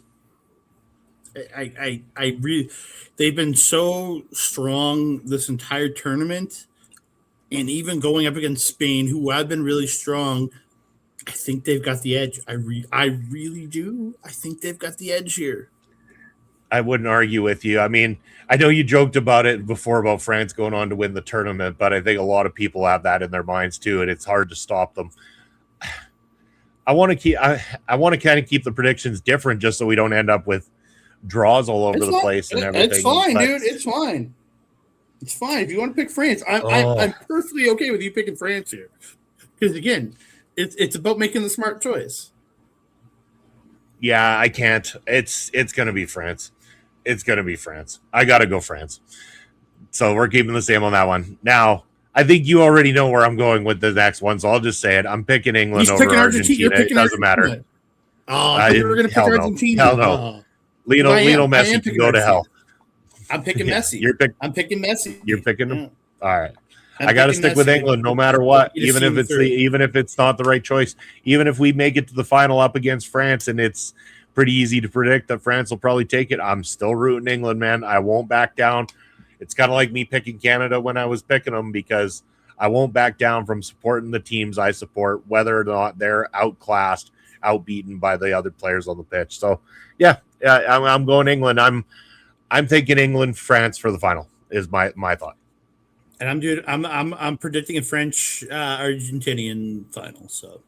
I really, they've been so strong this entire tournament, and even going up against Spain, who have been really strong. I think they've got the edge. I really do. I think they've got the edge here. I wouldn't argue with you. I mean, I know you joked about it before about France going on to win the tournament, but I think a lot of people have that in their minds too, and it's hard to stop them. I want to kind of keep the predictions different just so we don't end up with draws all over the place and everything. It's fine, dude. It's fine. It's fine. If you want to pick France, I'm perfectly okay with you picking France here. Because again, it's about making the smart choice. Yeah, I can't. It's going to be France. It's going to be France. I got to go France. So we're keeping the same on that one. Now, I think you already know where I'm going with the next one, so I'll just say it. I'm picking England over Argentina. It doesn't matter. Oh, I thought you were going to pick Argentina. Hell no. Lionel Messi can go to hell. I'm picking Messi. I'm picking Messi. You're picking him? All right. I got to stick with England no matter what, even if it's not the right choice. Even if we make it to the final up against France and it's pretty easy to predict that France will probably take it, I'm still rooting England, man. I won't back down. It's kind of like me picking Canada when I was picking them, because I won't back down from supporting the teams I support, whether or not they're outclassed outbeaten by the other players on the pitch. So yeah, I'm going England. I'm thinking England, France for the final is my thought. And I'm predicting a French Argentinian final. So,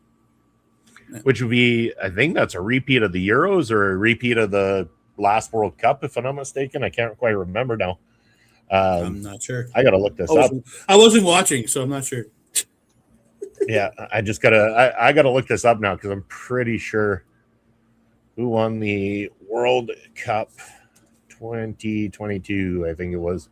yeah. Which would be, I think that's a repeat of the Euros or a repeat of the last World Cup, if I'm not mistaken. I can't quite remember now. I'm not sure. I gotta look this up. I wasn't watching, so I'm not sure. Yeah, I gotta look this up now because I'm pretty sure who won the World Cup 2022. I think it was.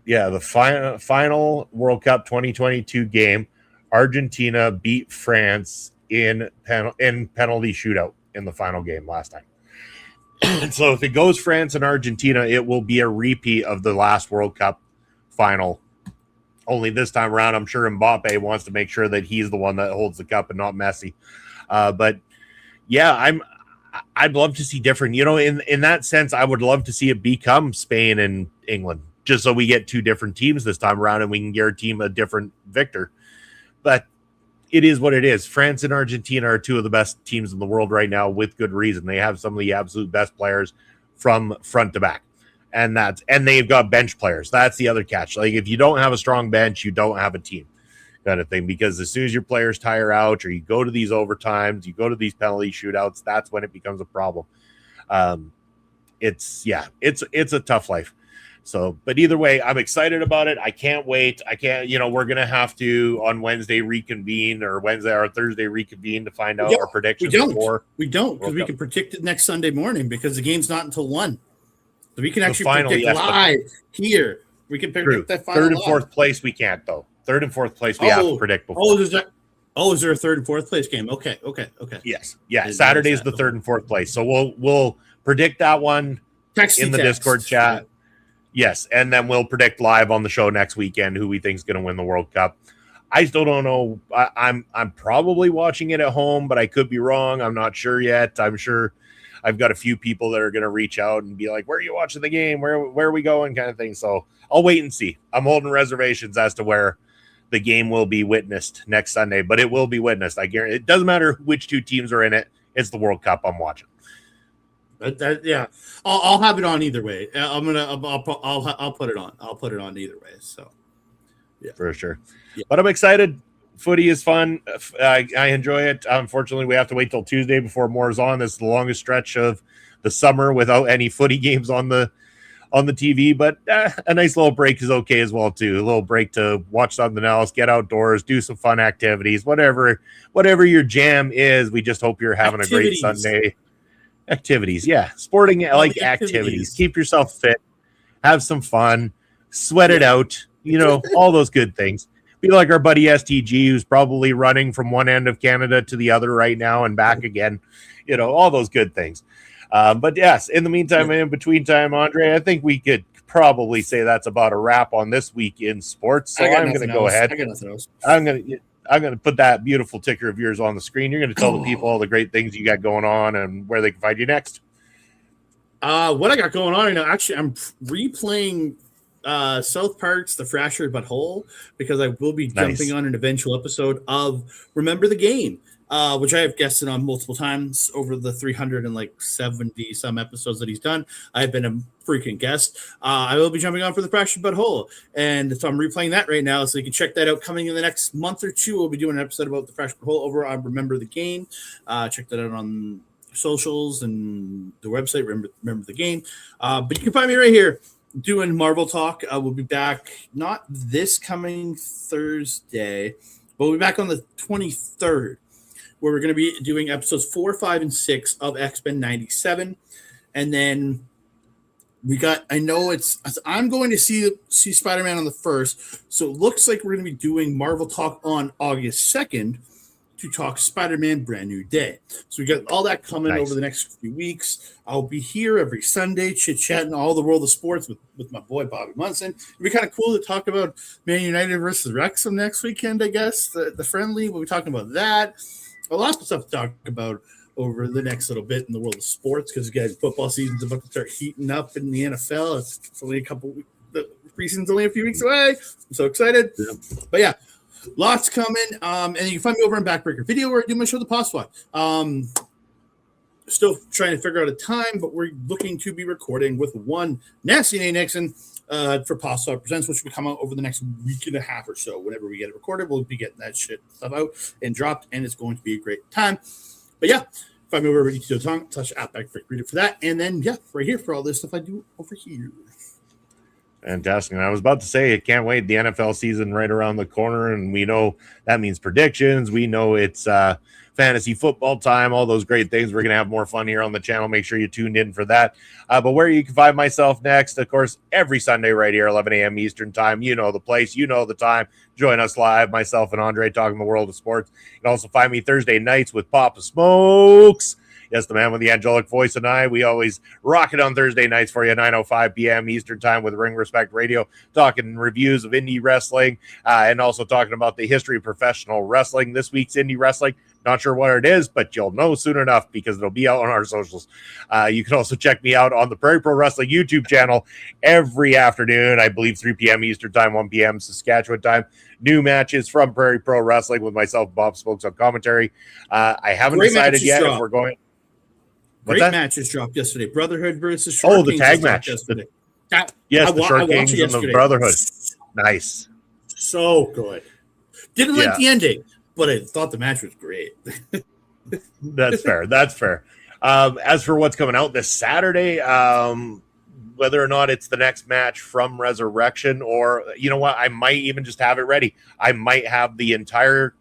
Yeah, the final World Cup 2022 game, Argentina beat France in penalty shootout in the final game last time. And so if it goes France and Argentina, it will be a repeat of the last World Cup final. Only this time around, I'm sure Mbappe wants to make sure that he's the one that holds the cup and not Messi. But yeah, I'd love to see different. In that sense, I would love to see it become Spain and England, just so we get two different teams this time around and we can give our team a different victor. But it is what it is. France and Argentina are two of the best teams in the world right now with good reason. They have some of the absolute best players from front to back. And they've got bench players. That's the other catch. Like if you don't have a strong bench, you don't have a team kind of thing, because as soon as your players tire out or you go to these overtimes, you go to these penalty shootouts, that's when it becomes a problem. It's a tough life. So, but either way, I'm excited about it. I can't wait. We're going to have to on Wednesday reconvene or Thursday reconvene to find out our predictions. We don't, because we can predict it next Sunday morning because the game's not until 1. So we can actually predict live here. We can predict that final. Third and fourth place, we can't, though. Third and fourth place, we have to predict before. Is there a third and fourth place game? Okay. Yes. Yeah, Saturday's the third and fourth place. So we'll predict that one in the Discord chat. Yeah. Yes, and then we'll predict live on the show next weekend who we think is going to win the World Cup. I still don't know. I'm probably watching it at home, but I could be wrong. I'm not sure yet. I'm sure I've got a few people that are going to reach out and be like, where are you watching the game? Where are we going? Kind of thing. So I'll wait and see. I'm holding reservations as to where the game will be witnessed next Sunday, but it will be witnessed. I guarantee it doesn't matter which two teams are in it. It's the World Cup I'm watching. I'll have it on either way. I'll put it on. I'll put it on either way. So, yeah, for sure. Yeah. But I'm excited. Footy is fun. I enjoy it. Unfortunately, we have to wait till Tuesday before more is on. This is the longest stretch of the summer without any footy games on the TV. But a nice little break is okay as well too. A little break to watch something else, get outdoors, do some fun activities, whatever your jam is. We just hope you're having a great Sunday. Activities, yeah, sporting activities. Keep yourself fit, have some fun, sweat it out. All those good things. Be like our buddy STG, who's probably running from one end of Canada to the other right now and back again. All those good things. But yes, in the meantime, and in between time, Andre, I think we could probably say that's about a wrap on this week in sports. So I'm going to go ahead. I got nothing else. I'm going to put that beautiful ticker of yours on the screen. You're going to tell the people all the great things you got going on and where they can find you next. What I got going on right now, actually, I'm replaying South Park's The Fractured But Whole because I will be jumping on an eventual episode of Remember the Game, which I have guested on multiple times over the 370 some episodes that he's done. I've been a freaking guest. I will be jumping on for The Fractured But Whole, and so I'm replaying that right now, so you can check that out. Coming in the next month or two, we'll be doing an episode about The Fractured But Whole over on Remember the Game. Check that out on socials and the website, Remember the Game. But you can find me right here doing Marvel Talk. We'll be back not this coming Thursday, but we'll be back on the 23rd, where we're going to be doing episodes 4, 5, and 6 of X-Men 97. And then I'm going to see Spider-Man on the 1st. So it looks like we're going to be doing Marvel Talk on August 2nd to talk Spider-Man Brand New Day. So we got all that coming over the next few weeks. I'll be here every Sunday chit-chatting all the world of sports with my boy Bobby Munson. It'd be kind of cool to talk about Man United versus Wrexham next weekend, I guess. The friendly, we'll be talking about that. A lot of stuff to talk about over the next little bit in the world of sports, because guys, football season's about to start heating up in the NFL. It's only the preseason's only a few weeks away. I'm so excited. Yeah. But yeah, Lots coming. And you can find me over on Backbreaker Video where I do my show, The Pop Squad. Still trying to figure out a time, but we're looking to be recording with one Nasty Nate Nixon for Pop Squad Presents, which will come out over the next week and a half or so. Whenever we get it recorded, we'll be getting that shit stuff out and dropped, and it's going to be a great time. But yeah, find me over at ETO Touch at Backbreaker Video for that. And then, yeah, right here for all this stuff I do over here. Fantastic. And I was about to say, I can't wait. The NFL season right around the corner, and we know that means predictions. We know it's fantasy football time, all those great things. We're going to have more fun here on the channel. Make sure you tuned in for that. But where you can find myself next, of course, every Sunday right here, 11 a.m. Eastern time. You know the place. You know the time. Join us live, myself and Andre, talking the world of sports. You can also find me Thursday nights with Papa Smokes. Yes, the man with the angelic voice and I. We always rock it on Thursday nights for you, 9:05 p.m. Eastern time with Ring Respect Radio, talking reviews of indie wrestling and also talking about the history of professional wrestling. This week's indie wrestling, not sure what it is, but you'll know soon enough because it'll be out on our socials. You can also check me out on the Prairie Pro Wrestling YouTube channel every afternoon, I believe 3 p.m. Eastern time, 1 p.m. Saskatchewan time. New matches from Prairie Pro Wrestling with myself, Bob Smokes, on commentary. I haven't decided yet if we're going. Great matches dropped yesterday. Brotherhood versus Short Kings. The tag match. Yesterday. The Short Kings and the Brotherhood. Nice. So good. Didn't like the ending, but I thought the match was great. That's fair. That's fair. As for what's coming out this Saturday, whether or not it's the next match from Resurrection, or you know what, I might even just have it ready. I might have the entire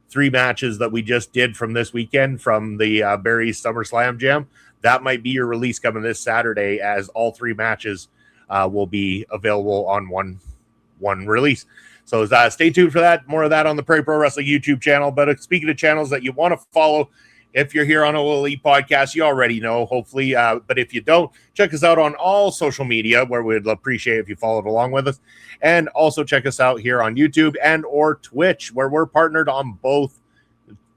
3 matches that we just did from this weekend from the Barrie SummerSlam Jam. That might be your release coming this Saturday, as all 3 matches will be available on one release. So stay tuned for that. More of that on the Prairie Pro Wrestling YouTube channel. But speaking of channels that you want to follow, if you're here on OLE Podcast, you already know, hopefully. But if you don't, check us out on all social media, where we'd appreciate if you followed along with us. And also check us out here on YouTube and or Twitch, where we're partnered on both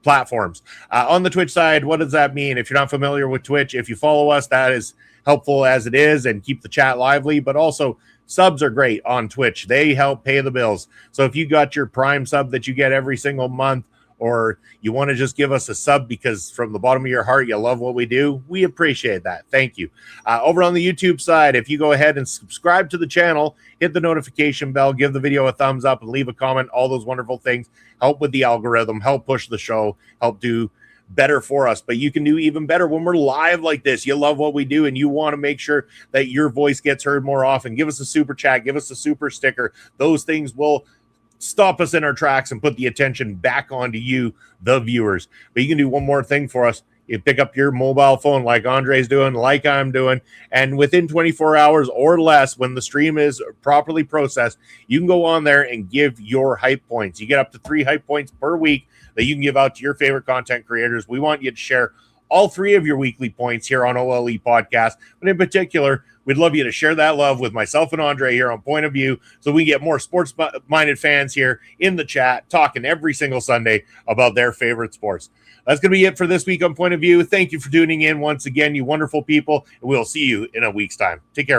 platforms. On the Twitch side, what does that mean? If you're not familiar with Twitch, if you follow us, that is helpful as it is and keep the chat lively. But also, subs are great on Twitch. They help pay the bills. So if you got your Prime sub that you get every single month, or you want to just give us a sub because from the bottom of your heart you love what we do, we appreciate that. Thank you. Over on the YouTube side, if you go ahead and subscribe to the channel, hit the notification bell, give the video a thumbs up, and leave a comment, all those wonderful things help with the algorithm, help push the show, help do better for us. But you can do even better when we're live like this. You love what we do and you want to make sure that your voice gets heard more often. Give us a super chat, give us a super sticker. Those things will stop us in our tracks and put the attention back onto you, the viewers. But you can do one more thing for us. You pick up your mobile phone like Andre's doing, like I'm doing, and within 24 hours or less, when the stream is properly processed, you can go on there and give your hype points. You get up to 3 hype points per week that you can give out to your favorite content creators. We want you to share all 3 of your weekly points here on OLE Podcast. But in particular, we'd love you to share that love with myself and Andre here on Point of View, so we get more sports-minded fans here in the chat talking every single Sunday about their favorite sports. That's going to be it for this week on Point of View. Thank you for tuning in once again, you wonderful people, and we'll see you in a week's time. Take care.